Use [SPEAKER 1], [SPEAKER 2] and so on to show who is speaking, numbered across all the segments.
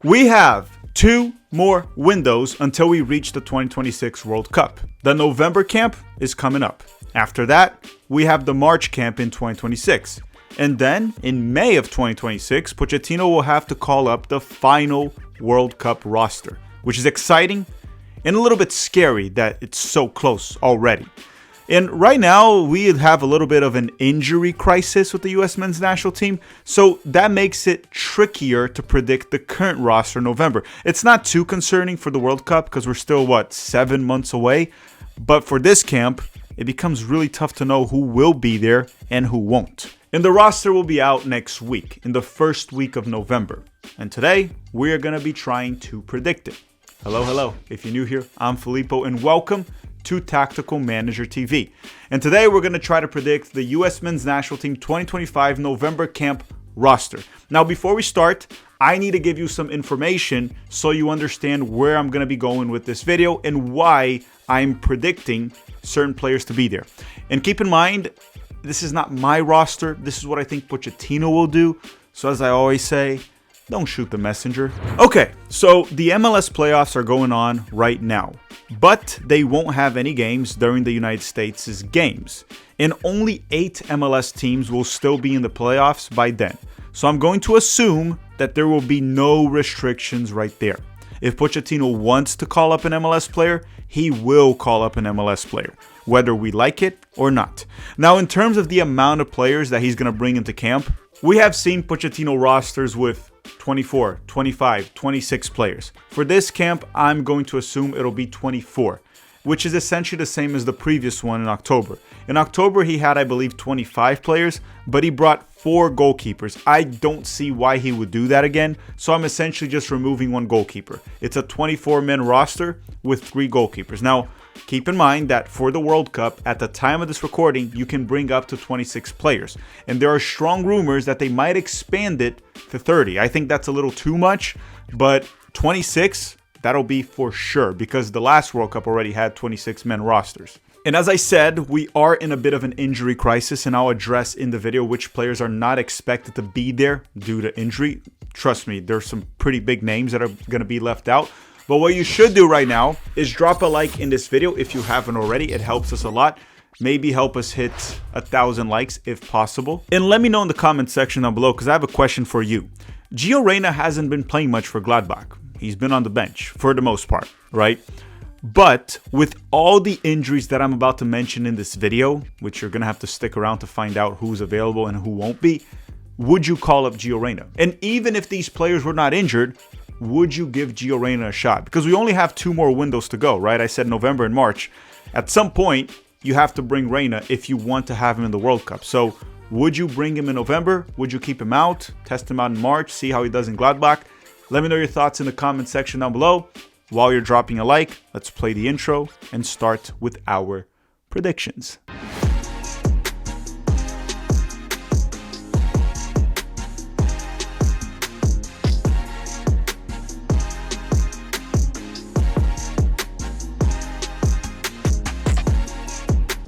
[SPEAKER 1] We have 2 more windows until we reach the 2026 World Cup. The November camp is coming up. After that, we have the March camp in 2026. And then, in May of 2026, Pochettino will have to call up the final World Cup roster, which is exciting and a little bit scary that it's so close already. And right now, we have a little bit of an injury crisis with the US men's national team, so that makes it trickier to predict the current roster in November. It's not too concerning for the World Cup because we're still, 7 months away? But for this camp, it becomes really tough to know who will be there and who won't. And the roster will be out next week, in the first week of November. And today, we are going to be trying to predict it. Hello. If you're new here, I'm Filippo, and welcome to Tactical Manager TV. And today, we're going to try to predict the US men's national team 2025 November camp roster. Now, before we start, I need to give you some information so you understand where I'm going to be going with this video and why I'm predicting certain players to be there. And keep in mind, this is not my roster. This is what I think Pochettino will do. So as I always say, don't shoot the messenger. Okay, so the MLS playoffs are going on right now, but they won't have any games during the United States' games. And only 8 MLS teams will still be in the playoffs by then. So I'm going to assume that there will be no restrictions right there. If Pochettino wants to call up an MLS player, he will call up an MLS player, whether we like it or not. Now, in terms of the amount of players that he's going to bring into camp, we have seen Pochettino rosters with 24, 25, 26 players. For this camp, I'm going to assume it'll be 24, which is essentially the same as the previous one in October. In October, he had, I believe, 25 players, but he brought 4 goalkeepers. I don't see why he would do that again, so I'm essentially just removing 1 goalkeeper. It's a 24-man roster with 3 goalkeepers. Now, keep in mind that for the World Cup, at the time of this recording, you can bring up to 26 players. And there are strong rumors that they might expand it to 30. I think that's a little too much, but 26, that'll be for sure, because the last World Cup already had 26-man rosters. And as I said, we are in a bit of an injury crisis, and I'll address in the video which players are not expected to be there due to injury. Trust me, there's some pretty big names that are going to be left out. But what you should do right now is drop a like in this video if you haven't already. It helps us a lot. Maybe help us hit 1,000 likes if possible. And let me know in the comment section down below, because I have a question for you. Gio Reyna hasn't been playing much for Gladbach. He's been on the bench for the most part, right? But with all the injuries that I'm about to mention in this video, which you're going to have to stick around to find out who's available and who won't be, would you call up Gio Reyna? And even if these players were not injured, would you give Gio Reyna a shot? Because we only have 2 more windows to go, right? I said November and March. At some point, you have to bring Reyna if you want to have him in the World Cup. So would you bring him in November? Would you keep him out? Test him out in March? See how he does in Gladbach? Let me know your thoughts in the comment section down below. While you're dropping a like, let's play the intro and start with our predictions.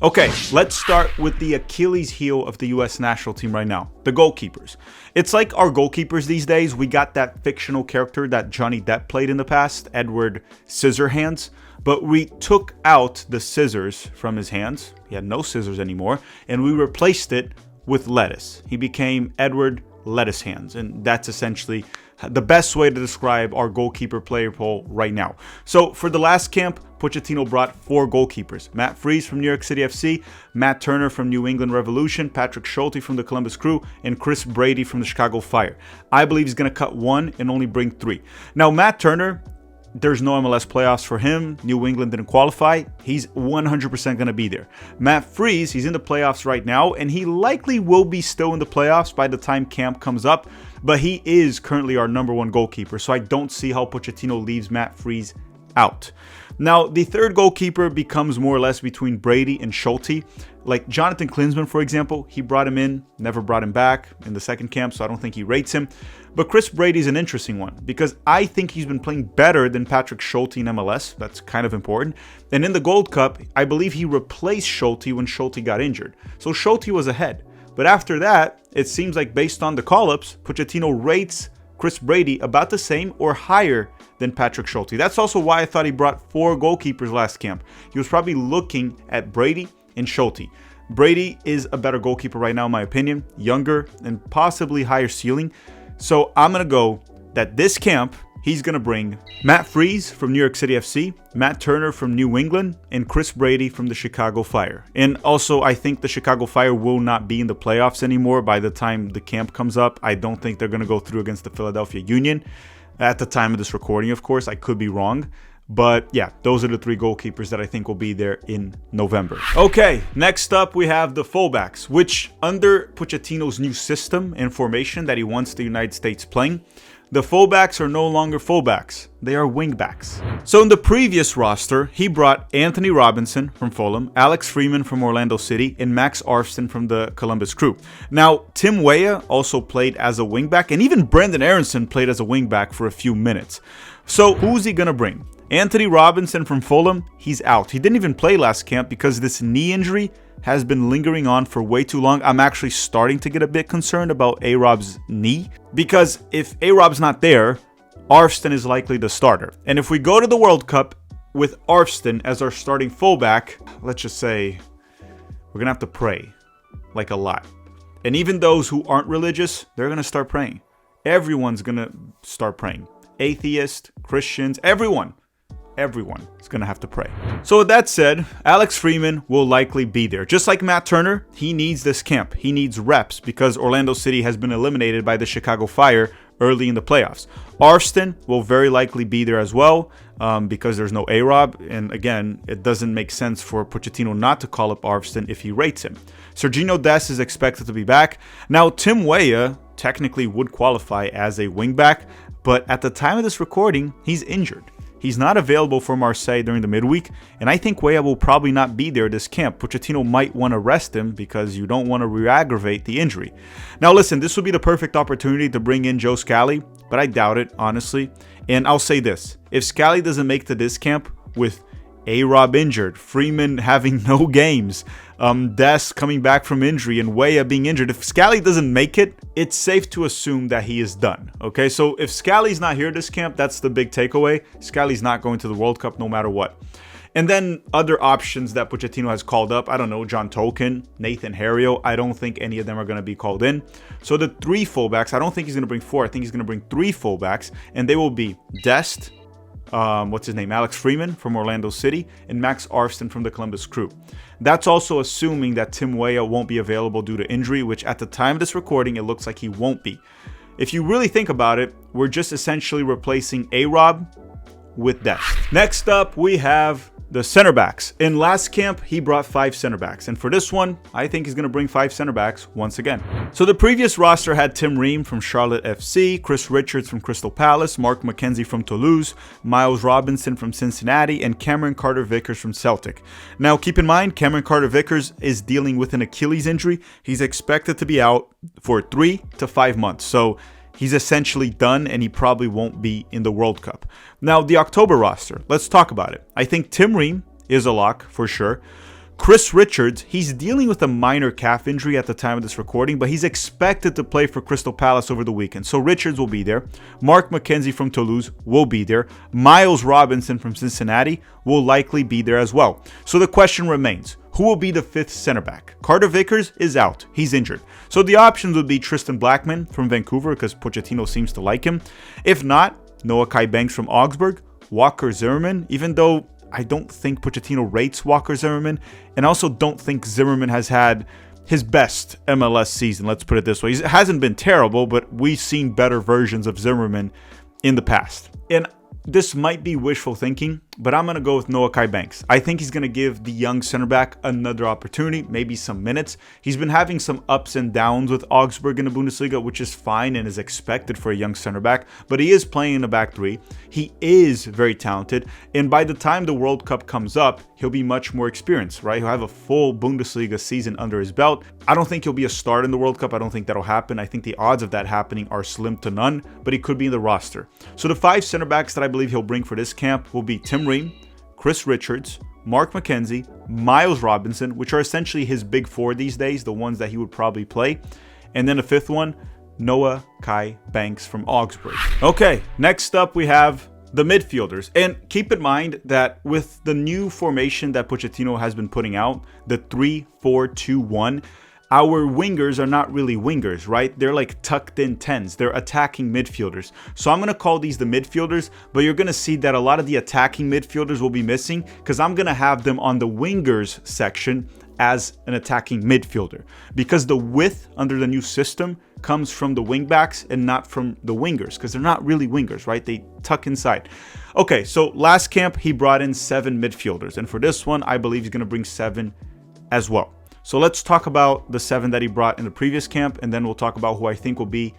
[SPEAKER 1] Okay, let's start with the Achilles heel of the US national team right now, the goalkeepers. It's like our goalkeepers these days. We got that fictional character that Johnny Depp played in the past, Edward Scissorhands, but we took out the scissors from his hands. He had no scissors anymore, and we replaced it with lettuce. He became Edward Lettuce Hands, and that's essentially the best way to describe our goalkeeper player pool right now. So for the last camp, Pochettino brought 4 goalkeepers. Matt Freese from New York City FC, Matt Turner from New England Revolution, Patrick Schulte from the Columbus Crew, and Chris Brady from the Chicago Fire. I believe he's going to cut 1 and only bring 3. Now, Matt Turner, there's no MLS playoffs for him. New England didn't qualify. He's 100% going to be there. Matt Freese, he's in the playoffs right now, and he likely will be still in the playoffs by the time camp comes up, but he is currently our #1 goalkeeper, so I don't see how Pochettino leaves Matt Freese out. Now, the third goalkeeper becomes more or less between Brady and Schulte. Like Jonathan Klinsmann, for example, he brought him in, never brought him back in the second camp, so I don't think he rates him. But Chris Brady's an interesting one because I think he's been playing better than Patrick Schulte in MLS. That's kind of important. And in the Gold Cup, I believe he replaced Schulte when Schulte got injured. So Schulte was ahead. But after that, it seems like based on the call-ups, Pochettino rates Chris Brady about the same or higher than Patrick Schulte. That's also why I thought he brought 4 goalkeepers last camp. He was probably looking at Brady and Schulte. Brady is a better goalkeeper right now, in my opinion, younger and possibly higher ceiling. So I'm going to go that this camp, he's going to bring Matt Freese from New York City FC, Matt Turner from New England, and Chris Brady from the Chicago Fire. And also, I think the Chicago Fire will not be in the playoffs anymore by the time the camp comes up. I don't think they're going to go through against the Philadelphia Union. At the time of this recording, of course, I could be wrong. But yeah, those are the 3 goalkeepers that I think will be there in November. Okay, next up we have the fullbacks, which under Pochettino's new system and formation that he wants the United States playing, the fullbacks are no longer fullbacks. They are wingbacks. So in the previous roster, he brought Anthony Robinson from Fulham, Alex Freeman from Orlando City, and Max Arfston from the Columbus Crew. Now, Tim Weah also played as a wingback, and even Brendan Aronson played as a wingback for a few minutes. So who's he going to bring? Anthony Robinson from Fulham, he's out. He didn't even play last camp because this knee injury has been lingering on for way too long. I'm actually starting to get a bit concerned about A-Rob's knee, because if A-Rob's not there, Arfston is likely the starter. And if we go to the World Cup with Arfston as our starting fullback, let's just say we're going to have to pray, like a lot. And even those who aren't religious, they're going to start praying. Everyone's going to start praying. Atheists, Christians, everyone is going to have to pray. So with that said, Alex Freeman will likely be there. Just like Matt Turner, he needs this camp. He needs reps because Orlando City has been eliminated by the Chicago Fire early in the playoffs. Arfston will very likely be there as well because there's no A-Rob. And again, it doesn't make sense for Pochettino not to call up Arfston if he rates him. Serginho Dest is expected to be back. Now, Tim Weah technically would qualify as a wingback, but at the time of this recording, he's injured. He's not available for Marseille during the midweek, and I think Weah will probably not be there this camp. Pochettino might want to rest him because you don't want to re-aggravate the injury. Now listen, this would be the perfect opportunity to bring in Joe Scally, but I doubt it, honestly. And I'll say this, if Scally doesn't make to this camp with A-Rob injured, Freeman having no games, Dest coming back from injury, and Weah being injured. If Scally doesn't make it, it's safe to assume that he is done. Okay, so if Scally's not here this camp, that's the big takeaway. Scally's not going to the World Cup no matter what. And then other options that Pochettino has called up, I don't know, John Tolkien, Nathan Harrio, I don't think any of them are going to be called in. So the 3 fullbacks, I don't think he's going to bring 4, I think he's going to bring 3 fullbacks, and they will be Dest, Alex Freeman from Orlando City, and Max Arfston from the Columbus Crew. That's also assuming that Tim Weah won't be available due to injury, which at the time of this recording, it looks like he won't be. If you really think about it, we're just essentially replacing A-Rob with Dest. Next up, we have the center backs. In last camp, he brought 5 center backs. And for this one, I think he's going to bring 5 center backs once again. So the previous roster had Tim Ream from Charlotte FC, Chris Richards from Crystal Palace, Mark McKenzie from Toulouse, Miles Robinson from Cincinnati, and Cameron Carter-Vickers from Celtic. Now, keep in mind, Cameron Carter-Vickers is dealing with an Achilles injury. He's expected to be out for 3 to 5 months. So he's essentially done, and he probably won't be in the World Cup. Now, the October roster, let's talk about it. I think Tim Ream is a lock for sure. Chris Richards, he's dealing with a minor calf injury at the time of this recording, but he's expected to play for Crystal Palace over the weekend. So Richards will be there. Mark McKenzie from Toulouse will be there. Miles Robinson from Cincinnati will likely be there as well. So the question remains, who will be the 5th center back? Carter-Vickers is out. He's injured. So the options would be Tristan Blackman from Vancouver because Pochettino seems to like him. If not, Noah Kai Banks from Augsburg, Walker Zimmerman, even though I don't think Pochettino rates Walker Zimmerman, and I also don't think Zimmerman has had his best MLS season, let's put it this way. He hasn't been terrible, but we've seen better versions of Zimmerman in the past. And this might be wishful thinking, but I'm going to go with Noah Kai Banks. I think he's going to give the young center back another opportunity, maybe some minutes. He's been having some ups and downs with Augsburg in the Bundesliga, which is fine and is expected for a young center back, but he is playing in the back 3. He is very talented, and by the time the World Cup comes up, he'll be much more experienced, right? He'll have a full Bundesliga season under his belt. I don't think he'll be a starter in the World Cup. I don't think that'll happen. I think the odds of that happening are slim to none, but he could be in the roster. So the 5 center backs that I believe he'll bring for this camp will be Tim Ream, Chris Richards, Mark McKenzie, Miles Robinson, which are essentially his big 4 these days, the ones that he would probably play. And then the 5th one, Noah Kai Banks from Augsburg. Okay, next up we have the midfielders. And keep in mind that with the new formation that Pochettino has been putting out, the 3-4-2-1, our wingers are not really wingers, right? They're like tucked in 10s. They're attacking midfielders. So I'm going to call these the midfielders, but you're going to see that a lot of the attacking midfielders will be missing because I'm going to have them on the wingers section as an attacking midfielder, because the width under the new system comes from the wingbacks and not from the wingers, because they're not really wingers, right? They tuck inside. Okay, so last camp he brought in 7 midfielders, and for this one I believe he's going to bring 7 as well. So let's talk about the 7 that he brought in the previous camp, and then we'll talk about who I think will be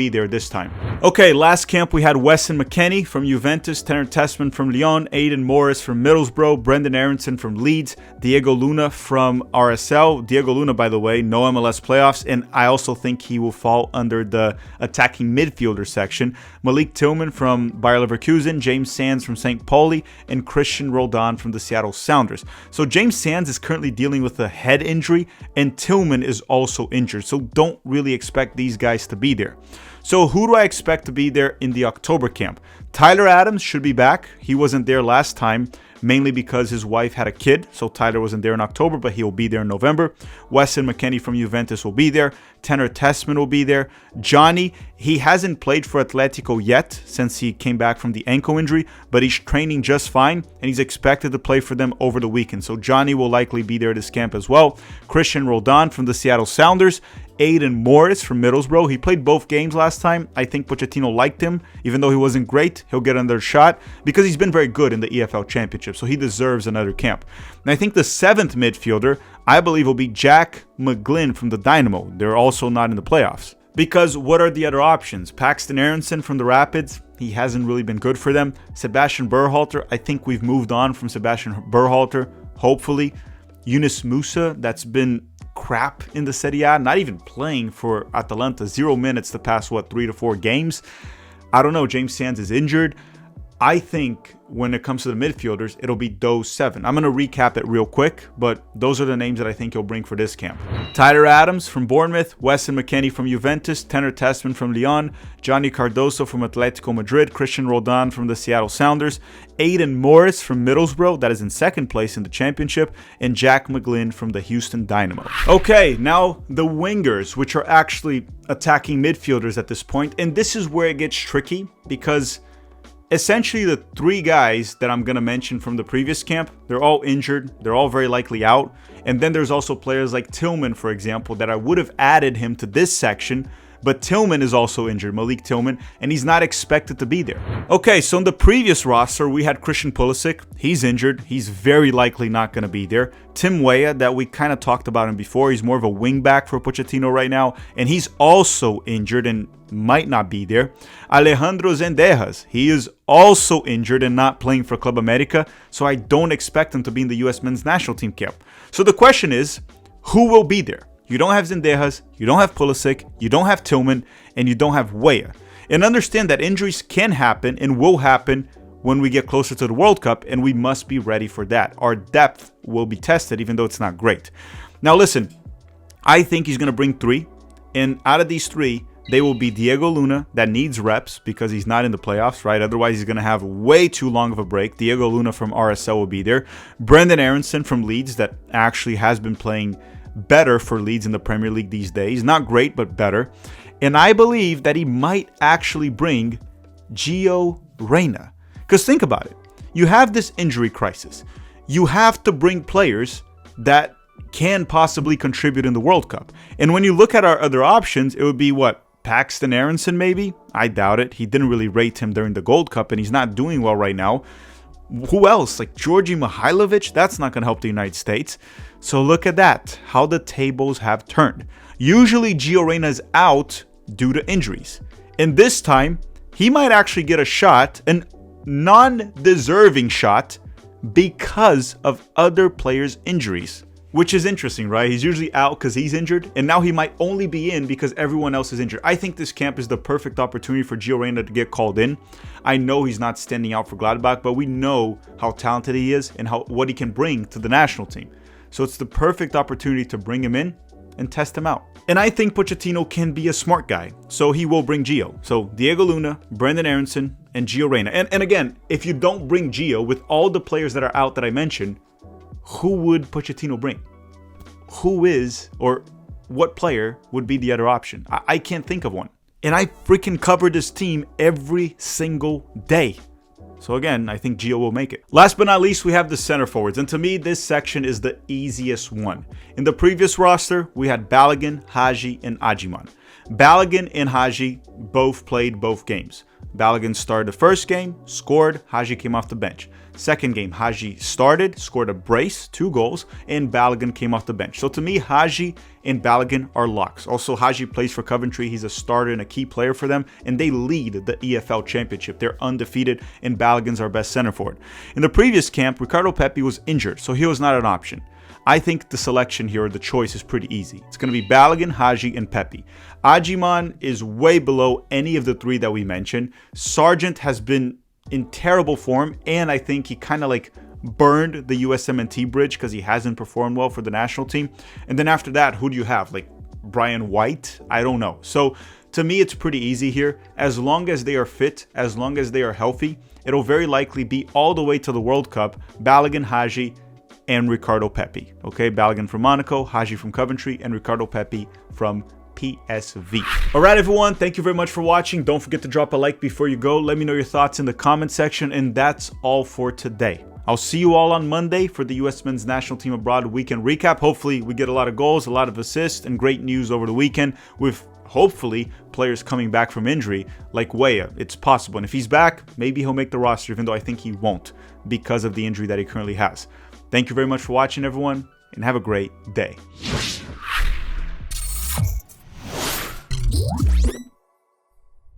[SPEAKER 1] there this time. Okay, last camp we had Weston McKennie from Juventus, Tanner Tessman from Lyon, Aidan Morris from Middlesbrough, Brendan Aronson from Leeds, Diego Luna from RSL. Diego Luna, by the way, no MLS playoffs, and I also think he will fall under the attacking midfielder section. Malik Tillman from Bayer Leverkusen, James Sands from St. Pauli, and Christian Roldan from the Seattle Sounders. So James Sands is currently dealing with a head injury, and Tillman is also injured, so don't really expect these guys to be there. So who do I expect to be there in the October camp? Tyler Adams should be back. He wasn't there last time, mainly because his wife had a kid, so Tyler wasn't there in October, but he'll be there in November. Weston McKennie from Juventus will be there. Tanner Tessman will be there. Johnny, he hasn't played for Atletico yet since he came back from the ankle injury, but he's training just fine, and he's expected to play for them over the weekend. So Johnny will likely be there this camp as well. Christian Roldan from the Seattle Sounders. Aidan Morris from Middlesbrough. He played both games last time. I think Pochettino liked him. Even though he wasn't great, he'll get another shot because he's been very good in the EFL Championship, so he deserves another camp. And I think the 7th midfielder, I believe, will be Jack McGlynn from the Dynamo. They're also not in the playoffs. Because what are the other options? Paxton Aronson from the Rapids. He hasn't really been good for them. Sebastian Berhalter. I think we've moved on from Sebastian Berhalter, hopefully. Yunus Musa, that's been crap in the Serie A, not even playing for Atalanta. 0 minutes the past, 3 to 4 games. I don't know. James Sands is injured. I think when it comes to the midfielders, it'll be those 7. I'm going to recap it real quick, but those are the names that I think he'll bring for this camp. Tyler Adams from Bournemouth, Weston McKennie from Juventus, Tanner Tessman from Lyon, Johnny Cardoso from Atletico Madrid, Christian Roldan from the Seattle Sounders, Aidan Morris from Middlesbrough, that is in 2nd place in the championship, and Jack McGlynn from the Houston Dynamo. Okay, now the wingers, which are actually attacking midfielders at this point, and this is where it gets tricky because essentially the 3 guys that I'm going to mention from the previous camp, they're all injured. They're all very likely out. And then there's also players like Tillman, for example, that I would have added him to this section, but Tillman is also injured, Malik Tillman, and he's not expected to be there. Okay, so in the previous roster, we had Christian Pulisic. He's injured. He's very likely not going to be there. Tim Weah, that we kind of talked about him before. He's more of a wingback for Pochettino right now, and he's also injured and might not be there. Alejandro Zendejas, he is also injured and not playing for Club America, so I don't expect him to be in the US men's national team camp. So the question is, who will be there? You don't have Zendejas, you don't have Pulisic, you don't have Tillman, and you don't have Weah. And understand that injuries can happen and will happen when we get closer to the World Cup, and we must be ready for that. Our depth will be tested, even though it's not great. Now listen, I think he's going to bring 3, and out of these 3, they will be Diego Luna, that needs reps because he's not in the playoffs, right? Otherwise, he's going to have way too long of a break. Diego Luna from RSL will be there. Brendan Aronson from Leeds, that actually has been playing better for Leeds in the Premier League these days. Not great, but better. And I believe that he might actually bring Gio Reyna. Because think about it. You have this injury crisis. You have to bring players that can possibly contribute in the World Cup. And when you look at our other options, it would be what? Paxton Aronson maybe? I doubt it. He didn't really rate him during the Gold Cup, and he's not doing well right now. Who else? Like Georgi Mihailovic? That's not going to help the United States. So look at that, how the tables have turned. Usually Gio Reyna is out due to injuries. And this time, he might actually get a shot, a non-deserving shot, because of other players' injuries. Which is interesting, right? He's usually out because he's injured, and now he might only be in because everyone else is injured. I think this camp is the perfect opportunity for Gio Reyna to get called in. I know he's not standing out for Gladbach, but we know how talented he is and what he can bring to the national team. So it's the perfect opportunity to bring him in and test him out. And I think Pochettino can be a smart guy, so he will bring Gio. So Diego Luna, Brendan Aronson, and Gio Reyna. And again, if you don't bring Gio with all the players that are out that I mentioned, who would Pochettino bring? Who is, or what player would be the other option? I can't think of one. And I freaking cover this team every single day. So again, I think Gio will make it. Last but not least, we have the center forwards. And to me, this section is the easiest one. In the previous roster, we had Balogun, Hagi, and Agyemang. Balogun and Hagi both played both games. Balogun started the first game, scored, Hagi came off the bench. Second game, Hagi started, scored a brace, 2 goals, and Balogun came off the bench. So to me, Hagi and Balogun are locks. Also, Hagi plays for Coventry. He's a starter and a key player for them, and they lead the EFL Championship. They're undefeated, and Balogun's our best center forward. In the previous camp, Ricardo Pepi was injured, so he was not an option. I think the selection here, or the choice, is pretty easy. It's going to be Balogun, Hagi, and Pepi. Agyemang is way below any of the 3 that we mentioned. Sargent has been in terrible form, and I think he kind of like burned the USMNT bridge because he hasn't performed well for the national team. And then after that, who do you have? Like Brian White? I don't know. So to me, it's pretty easy here. As long as they are fit, as long as they are healthy, it'll very likely be all the way to the World Cup, Balogun, Hagi, and Ricardo Pepi. Okay, Balogun from Monaco, Hagi from Coventry, and Ricardo Pepi from PSV. Alright everyone, thank you very much for watching. Don't forget to drop a like before you go. Let me know your thoughts in the comment section, and that's all for today. I'll see you all on Monday for the US Men's National Team Abroad weekend recap. Hopefully we get a lot of goals, a lot of assists, and great news over the weekend with hopefully players coming back from injury like Weah. It's possible, and if he's back, maybe he'll make the roster, even though I think he won't because of the injury that he currently has. Thank you very much for watching everyone, and have a great day.